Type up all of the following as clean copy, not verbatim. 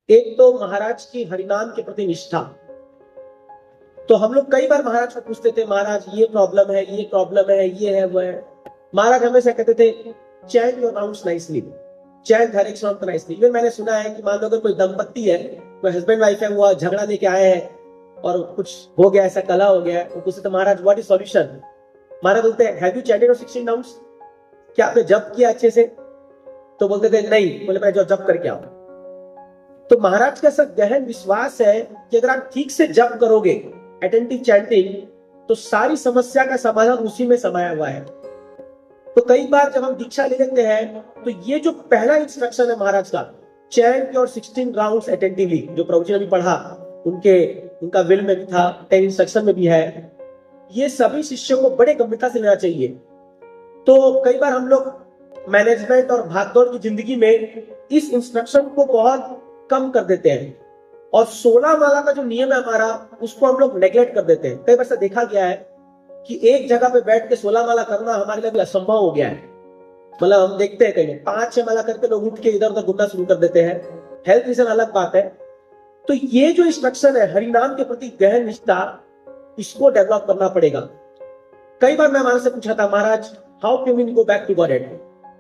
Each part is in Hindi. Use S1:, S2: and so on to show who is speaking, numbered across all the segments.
S1: एक तो महाराज की हरिनाम के प्रति निष्ठा। तो हम लोग कई बार महाराज को पूछते थे, महाराज ये प्रॉब्लम है, ये प्रॉब्लम है, ये है, वो है। महाराज हमेशा कहते थे, chant your rounds nicely, chant हर एक शब्द नाइसली। इवन मैंने सुना है कि मान लो अगर कोई दंपत्ति है, कोई हस्बैंड वाइफ है, वो झगड़ा लेके आए हैं और कुछ हो गया, ऐसा कला हो गया, वो पूछते थे महाराज व्हाट इज सॉल्यूशन। महाराज बोलते हैं have you chanted your 16 nouns, क्या आपने जप किया अच्छे से? तो बोलते थे नहीं। बोले मैं जो जप करके आऊं। तो महाराज का ऐसा गहन विश्वास है कि अगर आप ठीक से जप करोगे, अटेंटिव चैंटिंग, तो सारी समस्या का समाधान उसी में समाया हुआ है। तो कई बार जब हम दीक्षा ले लेते हैं तो ये जो पहला इंस्ट्रक्शन है महाराज का, चैंट योर 16 राउंड्स अटेंटिवली, जो प्रभु जी ने भी पढ़ा, उनका विल में भी था, 10 इंस्ट्रक्शन में भी है, ये सभी शिष्यों को बड़े गंभीरता से लेना चाहिए। तो कई बार हम लोग मैनेजमेंट और भागदौड़ की जिंदगी में इस इंस्ट्रक्शन को बहुत कम कर देते हैं और 16 माला का जो नियम है हमारा, उसको हम लोग नेग्लेक्ट कर देते हैं। कई बार से देखा गया है कि एक जगह पे बैठ के 16 माला करना हमारे लिए भी असंभव हो गया है। मतलब हम देखते हैं कहीं 5-6 माला करके लोग उठ के इधर उधर घूमना शुरू कर देते हैं। हेल्थ रीजन अलग बात है। तो ये जो इंस्ट्रक्शन है हरिनाम के प्रति गहन निष्ठा, इसको डेवलप करना पड़ेगा। कई बार मैं महाराज से पूछा था, महाराज how can we go back to Godhead,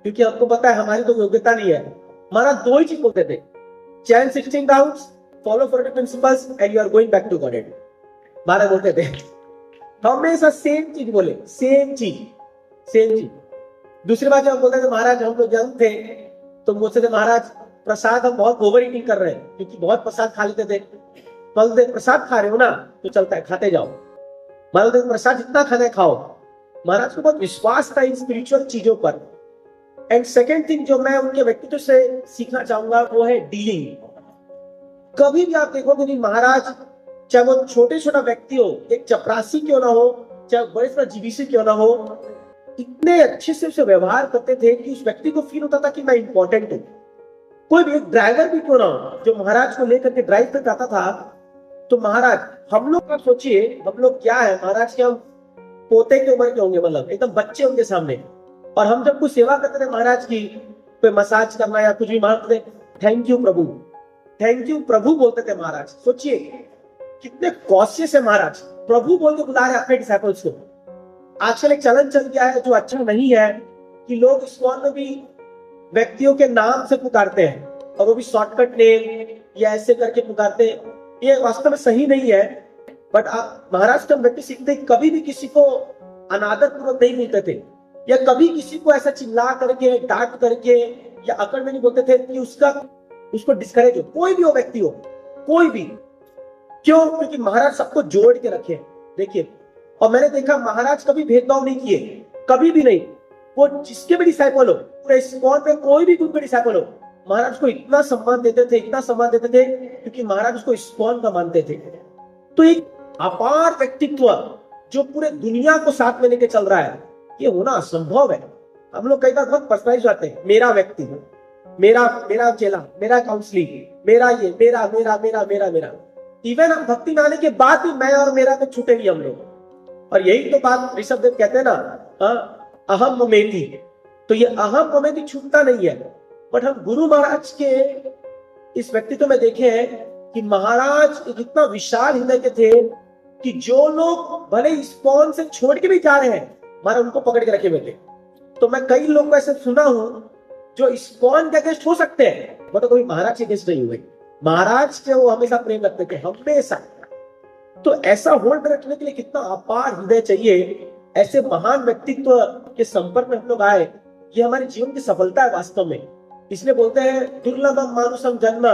S1: क्योंकि आपको पता है हमारी तो योग्यता नहीं है। महाराज 2 ही चीज बोलते थे, chant 16 rounds, follow 40 principles and you are going back to Godhead. महाराज बोलते थे, हमेशा सेम चीज बोले, सेम चीज। दूसरी बात जब बोलते थे, महाराज हम लोग जंग थे तो मुझसे थे, महाराज प्रसाद हम बहुत ओवर ईटिंग कर रहे हैं, क्योंकि बहुत प्रसाद खा लेते थे। बोलते प्रसाद खा रहे हो ना तो चलता है, खाते जाओ। बोलते प्रसाद जितना खाना है खाओ। महाराज को बहुत विश्वास था इन स्पिरिचुअल चीजों पर। एंड सेकेंड थिंग जो मैं उनके व्यक्तित्व से सीखना चाहूंगा वो है डीलिंग। कभी भी आप देखोगे नहीं महाराज, चाहे वो छोटे छोटा व्यक्ति हो, एक चपरासी क्यों ना हो, चाहे बड़े से जीवीसी क्यों ना हो, इतने अच्छे से उसे व्यवहार करते थे कि उस व्यक्ति को फील होता था कि मैं इंपॉर्टेंट हूं। कोई भी एक ड्राइवर भी क्यों ना हो जो महाराज को लेकर के ड्राइव पे जाता था, तो महाराज हम लोग आप सोचिए, हम लोग क्या है, महाराज के हम पोते के उम्र के होंगे, मतलब एकदम बच्चे उनके सामने, और हम जब कुछ सेवा करते थे महाराज की, कोई मसाज करना या कुछ भी मांगते थे, थैंक यू प्रभु, थैंक यू प्रभु बोलते थे महाराज। सोचिए कितने कॉशियस है महाराज, प्रभु बोल के बुला रहे अपने डिसाइपल्स को। आजकल एक चलन चल गया है जो अच्छा नहीं है कि लोग इस्कॉन में भी व्यक्तियों के नाम से पुकारते हैं, और वो भी शॉर्टकट नेम या ऐसे करके पुकारते हैं। ये वास्तव में सही नहीं है। बट आप महाराज का व्यक्ति सीखते कभी भी किसी को अनादर पूर्वक नहीं बोलते थे, या कभी किसी को ऐसा चिल्ला करके डांट करके या अकड़ में नहीं बोलते थे कि उसको डिस्करेज हो, कोई भी हो व्यक्ति हो, कोई भी। क्यों? क्योंकि महाराज सबको जोड़ के रखे। देखिए, और मैंने देखा महाराज कभी भेदभाव नहीं किए, कभी भी नहीं। वो जिसके भी डिसाइपल हो, पूरे इस्कॉन में कोई भी गुरु के डिसाइपल हो, महाराज को इतना सम्मान देते थे, इतना सम्मान देते थे, क्योंकि महाराज उसको इस्कॉन का मानते थे। तो एक अपार व्यक्तित्व जो पूरे दुनिया को साथ में लेके चल रहा है, ये होना असंभव है। हम लोग कई बार बहुत पर्सनलाइज होते हैं, मेरा व्यक्ति, मेरा चेला, मेरा काउंसलिंग, मेरा ये, मेरा। इवन हम भक्ति में आने के बाद भी मैं और मेरा में छूटे नहीं हम लोग। और यही तो बात ऋषभ देव कहते हैं ना, अहम ममेति। तो ये अहम ममेति छूटता नहीं है। बट हम गुरु महाराज के इस व्यक्तित्व में देखे हैं कि महाराज इतना विशाल हृदय के थे कि जो लोग भले इस्कॉन से छोड़ के भी जा रहे हैं, महाराज उनको पकड़ के रखे हुए थे। तो मैं कई लोग को ऐसे सुना हूं जो इस्कॉन के अगेंस्ट हो सकते हैं, बट कभी महाराज के अगेंस्ट नहीं हुए। महाराज के वो हमेशा प्रेम रखते थे, हमेशा। तो ऐसा होल्ड रखने के लिए कितना अपार हृदय चाहिए। ऐसे महान व्यक्तित्व के संपर्क में हम लोग आए, ये हमारे जीवन की सफलता है वास्तव में। इसलिए बोलते हैं दुर्लभम मानुषम जन्म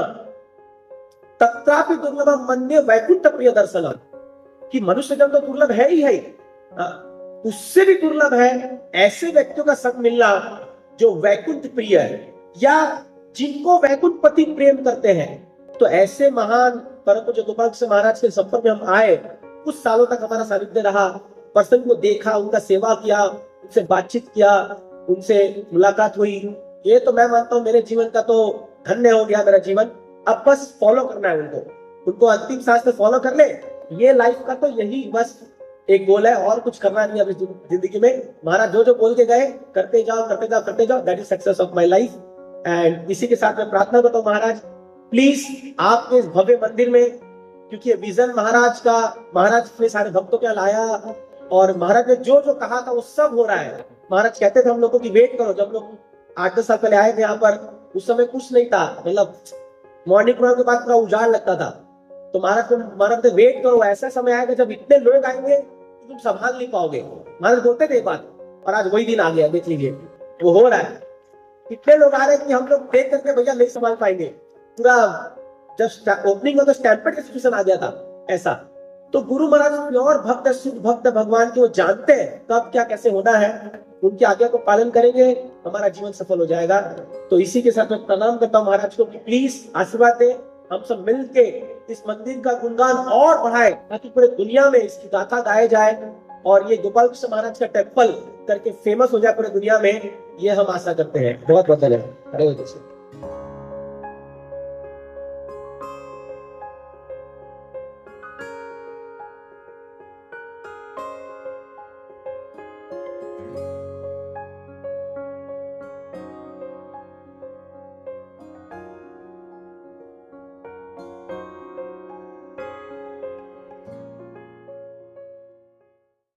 S1: तत्रापि दुर्लभम मन्ये वैकुंठ प्रिय दर्शन, कि मनुष्य जन्म तो दुर्लभ है ही है, उससे भी दुर्लभ है ऐसे व्यक्तियों का संग मिलना जो वैकुंठ प्रिय है, या जिनको वैकुंठ पति प्रेम करते हैं। तो ऐसे महान परम पूज्य गोपाल से महाराज के संपर्क में हम आए, कुछ सालों तक हमारा सानिध्य रहा, पर्सन को देखा, उनका सेवा किया, उनसे बातचीत किया, उनसे मुलाकात हुई। ये तो मैं मानता हूं मेरे जीवन का तो धन्य हो गया मेरा जीवन। अब बस फॉलो करना है उनको अंतिम सांस में फॉलो कर ले। ये लाइफ का तो यही बस एक गोल है, और कुछ करना नहीं है अपनी जिंदगी में। महाराज जो बोल के गए करते जाओ, that is success of my life. And इसी के साथ मैं प्रार्थना करता हूँ, महाराज प्लीज आपके इस भव्य मंदिर में, क्योंकि ये विजन महाराज का, महाराज ने सारे भक्तों को लाया और महाराज ने जो जो कहा था वो सब हो रहा है। महाराज कहते थे हम लोगों की वेट करो। जब लोग 8-10 साल पहले आए थे यहाँ पर, उस समय कुछ नहीं था, मतलब मॉर्निंग प्रोग्राम के बाद पूरा उजाड़ लगता था। तो महाराज ने वेट करो, ऐसा समय आएगा जब इतने लोग आएंगे कि तुम संभाल नहीं पाओगे। महाराज बोलते थे ये बात, और आज वही दिन आ गया। देख लीजिए वो हो रहा है। इतने लोग आ रहे हैं कि हम लोग देख करके भैया नहीं संभाल पाएंगे। पूरा जब ओपनिंग में तो स्टैम्पेड का सिचुएशन आ गया था ऐसा। तो गुरु महाराज प्योर भक्त, शुद्ध भक्त भगवान के, वो जानते हैं कब क्या कैसे होना है। उनकी आज्ञा को पालन करेंगे, हमारा जीवन सफल हो जाएगा। तो इसी के साथ मैं प्रणाम करता हूँ महाराज को कि प्लीज आशीर्वाद दें, हम सब मिलके इस मंदिर का गुणगान और बढ़ाए ताकि पूरे दुनिया में इसकी गाथा गाए जाए और ये गोपाल कृष्ण महाराज का टेम्पल करके फेमस हो जाए पूरे दुनिया में। ये हम आशा करते हैं। बहुत बहुत धन्यवाद। हरे कृष्ण।